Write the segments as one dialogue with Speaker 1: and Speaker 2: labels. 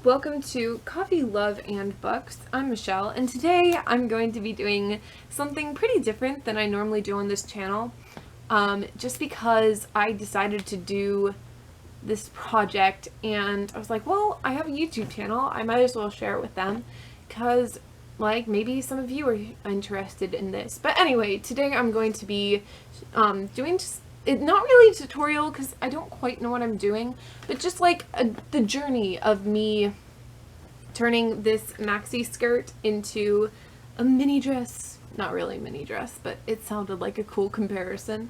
Speaker 1: Welcome to Coffee, Love, and Books. I'm Michelle, and today I'm going to be doing something pretty different than I normally do on this channel, just because I decided to do this project, and I was like, well, I have a YouTube channel, I might as well share it with them, because, like, maybe some of you are interested in this. But anyway, today I'm going to be doing just not really a tutorial because I don't quite know what I'm doing, but just like the journey of me turning this maxi skirt into a mini dress. Not really a mini dress, but it sounded like a cool comparison.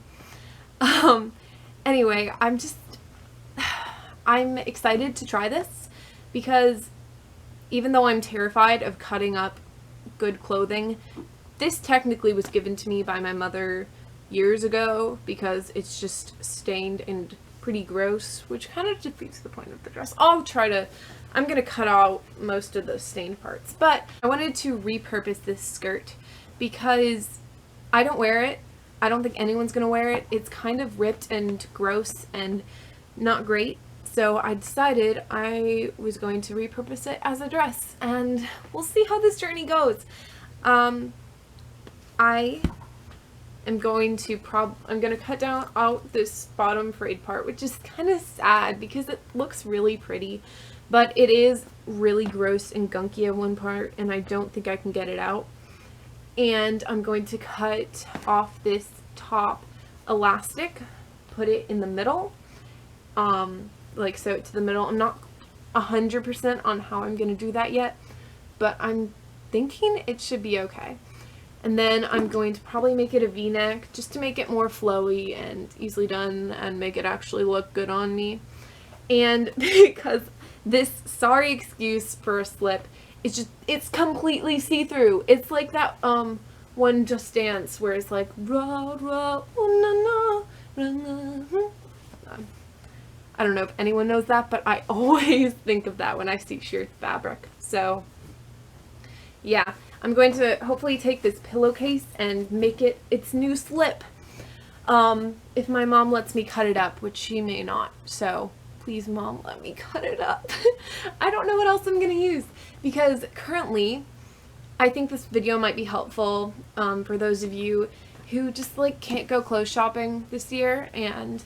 Speaker 1: Anyway, I'm excited to try this because even though I'm terrified of cutting up good clothing, this technically was given to me by my mother years ago because it's just stained and pretty gross, which kind of defeats the point of the dress. I'm gonna cut out most of the stained parts, but I wanted to repurpose this skirt because I don't wear it. I don't think anyone's gonna wear it. It's kind of ripped and gross and not great. So I decided I was going to repurpose it as a dress, and we'll see how this journey goes. I'm going to cut out this bottom frayed part, which is kind of sad because it looks really pretty, but it is really gross and gunky at one part, and I don't think I can get it out. And I'm going to cut off this top elastic, put it in the middle, like sew it to the middle. I'm not 100% on how I'm going to do that yet, but I'm thinking it should be okay. And then I'm going to probably make it a v-neck just to make it more flowy and easily done and make it actually look good on me. And because this sorry excuse for a slip, it's completely see-through. It's like that one Just Dance where it's like rah rah oh na na na. I don't know if anyone knows that, but I always think of that when I see sheer fabric. So yeah, I'm going to hopefully take this pillowcase and make it its new slip. If my mom lets me cut it up, which she may not. So please, Mom, let me cut it up. I don't know what else I'm going to use because currently I think this video might be helpful for those of you who just like can't go clothes shopping this year and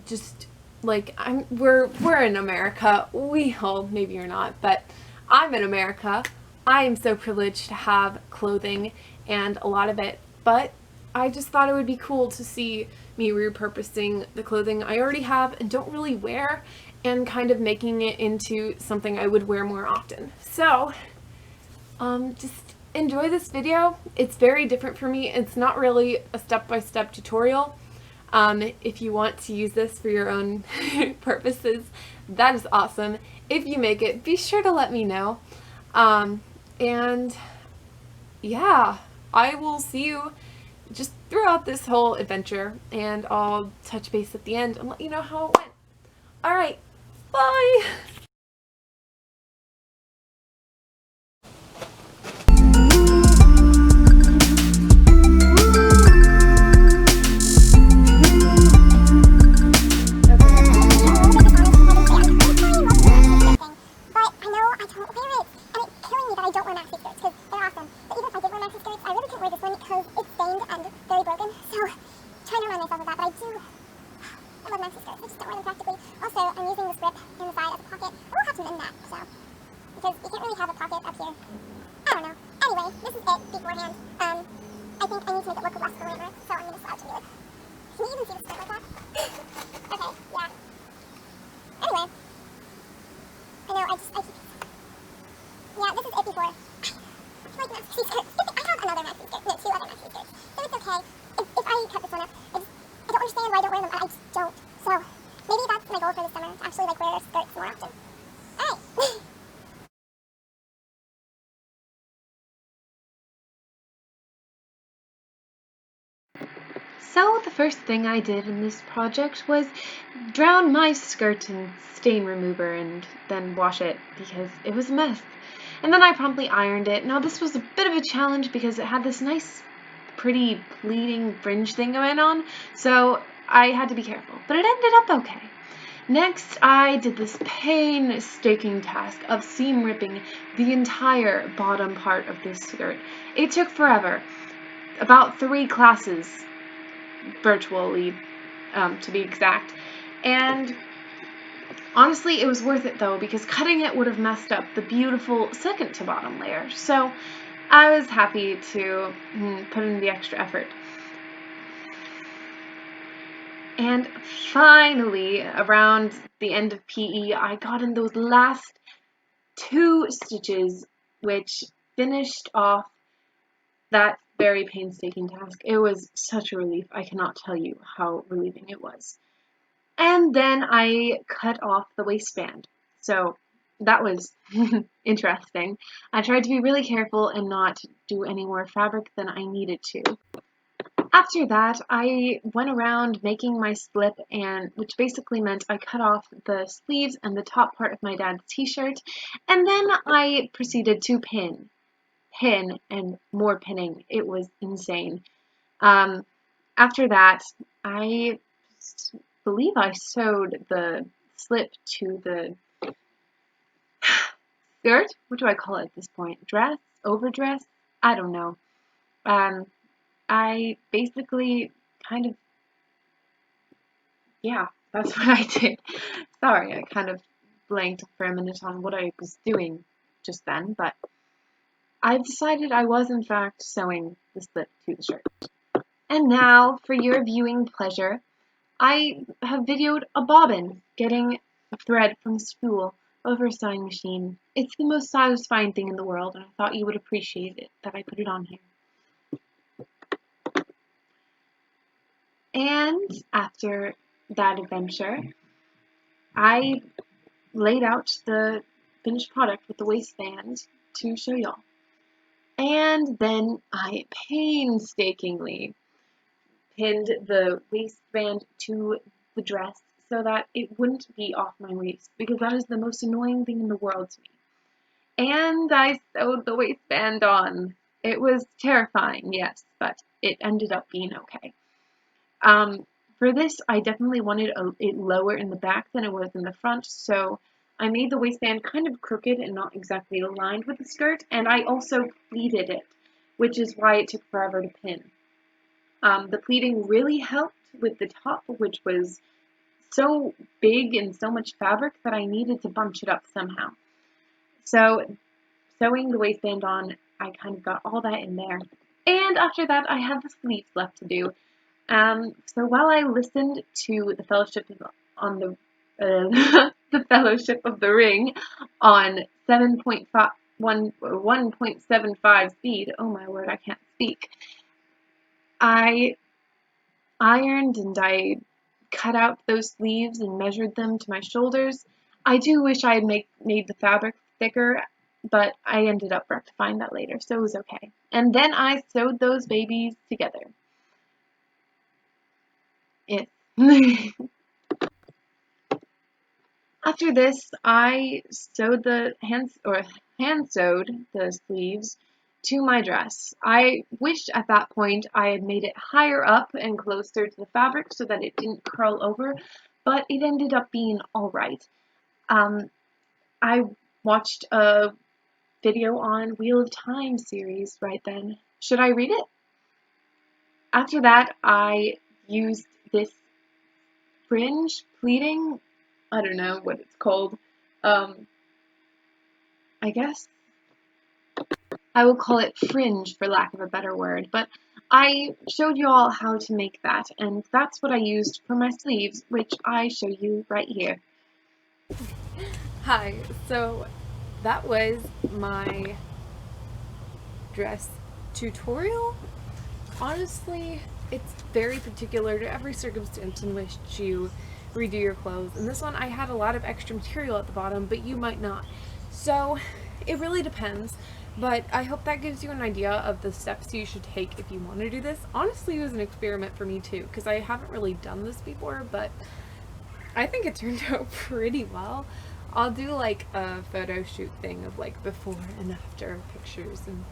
Speaker 1: just like we're in America. Maybe you're not, but I'm in America. I am so privileged to have clothing and a lot of it, but I just thought it would be cool to see me repurposing the clothing I already have and don't really wear and kind of making it into something I would wear more often. So, just enjoy this video. It's very different for me. It's not really a step-by-step tutorial. If you want to use this for your own purposes, that is awesome. If you make it, be sure to let me know. And yeah, I will see you just throughout this whole adventure, and I'll touch base at the end and let you know how it went. Alright, bye!
Speaker 2: I think I need to make it look less glamorous, so I'm going to slouch into it. Can you even see the skirt like that? Okay, yeah. Anyway. I know, I keep... Yeah, this is it before. I like maxi skirts. I have another maxi skirt. No, two other maxi skirts. So it's okay. If I cut this one up, I don't understand why I don't wear them. I just don't. So, maybe that's my goal for the summer, to actually like wear skirts more often. Alright.
Speaker 1: So the first thing I did in this project was drown my skirt in stain remover and then wash it because it was a mess. And then I promptly ironed it. Now this was a bit of a challenge because it had this nice, pretty pleating fringe thing going on, so I had to be careful. But it ended up okay. Next, I did this painstaking task of seam ripping the entire bottom part of this skirt. It took forever, about 3 classes, virtually, to be exact, and honestly, it was worth it though, because cutting it would have messed up the beautiful second to bottom layer, so I was happy to put in the extra effort. And finally, around the end of PE, I got in those last 2 stitches, which finished off that very painstaking task. It was such a relief. I cannot tell you how relieving it was. And then I cut off the waistband. So that was interesting. I tried to be really careful and not do any more fabric than I needed to. After that, I went around making my slip, and which basically meant I cut off the sleeves and the top part of my dad's t-shirt, and then I proceeded to pin, and more pinning. It was insane. After that, I believe I sewed the slip to the skirt. What do I call it at this point? Dress? Overdress? I don't know. I basically kind of, yeah, that's what I did. Sorry, I kind of blanked for a minute on what I was doing just then, but I decided I was in fact sewing the slip to the shirt. And now, for your viewing pleasure, I have videoed a bobbin getting a thread from a spool over a sewing machine. It's the most satisfying thing in the world, and I thought you would appreciate it that I put it on here. And after that adventure, I laid out the finished product with the waistband to show y'all. And then I painstakingly pinned the waistband to the dress so that it wouldn't be off my waist, because that is the most annoying thing in the world to me. And I sewed the waistband on. It was terrifying, yes, but it ended up being okay. For this, I definitely wanted it lower in the back than it was in the front, so I made the waistband kind of crooked and not exactly aligned with the skirt, and I also pleated it, which is why it took forever to pin. The pleating really helped with the top, which was so big and so much fabric that I needed to bunch it up somehow. So, sewing the waistband on, I kind of got all that in there. And after that, I had the sleeves left to do. So while I listened to the Fellowship on the the Fellowship of the Ring on 1.75 speed, oh my word, I can't speak. I ironed and I cut out those sleeves and measured them to my shoulders. I do wish I had made the fabric thicker, but I ended up rectifying that later, so it was okay. And then I sewed those babies together. Yes. After this, I sewed hand sewed the sleeves to my dress. I wished at that point I had made it higher up and closer to the fabric so that it didn't curl over, but it ended up being all right. I watched a video on Wheel of Time series right then. Should I read it? After that, I used this fringe pleating. I don't know what it's called. I guess I will call it fringe for lack of a better word, but I showed you all how to make that, and that's what I used for my sleeves, which I show you right here. Hi, so that was my dress tutorial. Honestly, it's very particular to every circumstance in which you redo your clothes. And this one, I had a lot of extra material at the bottom, but you might not. So it really depends. But I hope that gives you an idea of the steps you should take if you want to do this. Honestly, it was an experiment for me too, because I haven't really done this before, but I think it turned out pretty well. I'll do like a photo shoot thing of like before and after pictures and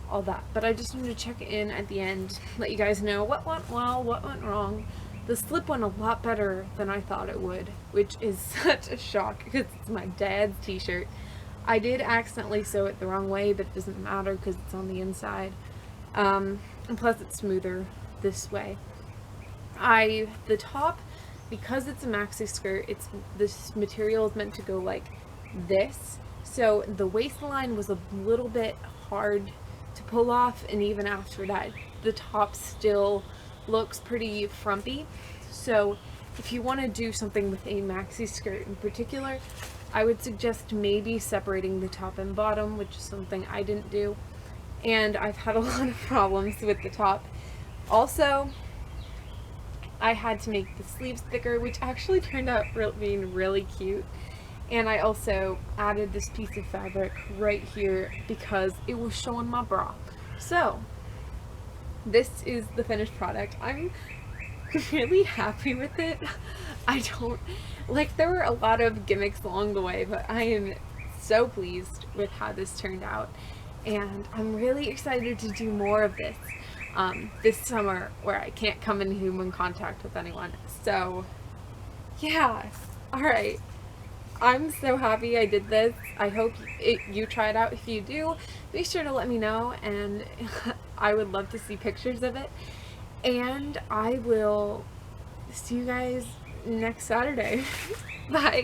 Speaker 1: all that, but I just wanted to check in at the end, let you guys know what went well, what went wrong, The slip went a lot better than I thought it would, which is such a shock because it's my dad's t-shirt. I did accidentally sew it the wrong way, but it doesn't matter because it's on the inside. And plus it's smoother this way. The top, because it's a maxi skirt, this material is meant to go like this. So the waistline was a little bit hard to pull off, and even after that, the top still looks pretty frumpy. So if you want to do something with a maxi skirt in particular, I would suggest maybe separating the top and bottom, which is something I didn't do. And I've had a lot of problems with the top. Also, I had to make the sleeves thicker, which actually turned out being really cute. And I also added this piece of fabric right here because it was showing my bra. So, this is the finished product. I'm really happy with it. There were a lot of gimmicks along the way, but I am so pleased with how this turned out. And I'm really excited to do more of this summer where I can't come in human contact with anyone. So, yeah. Alright. I'm so happy I did this. I hope you try it out. If you do, be sure to let me know, and I would love to see pictures of it. And I will see you guys next Saturday. Bye.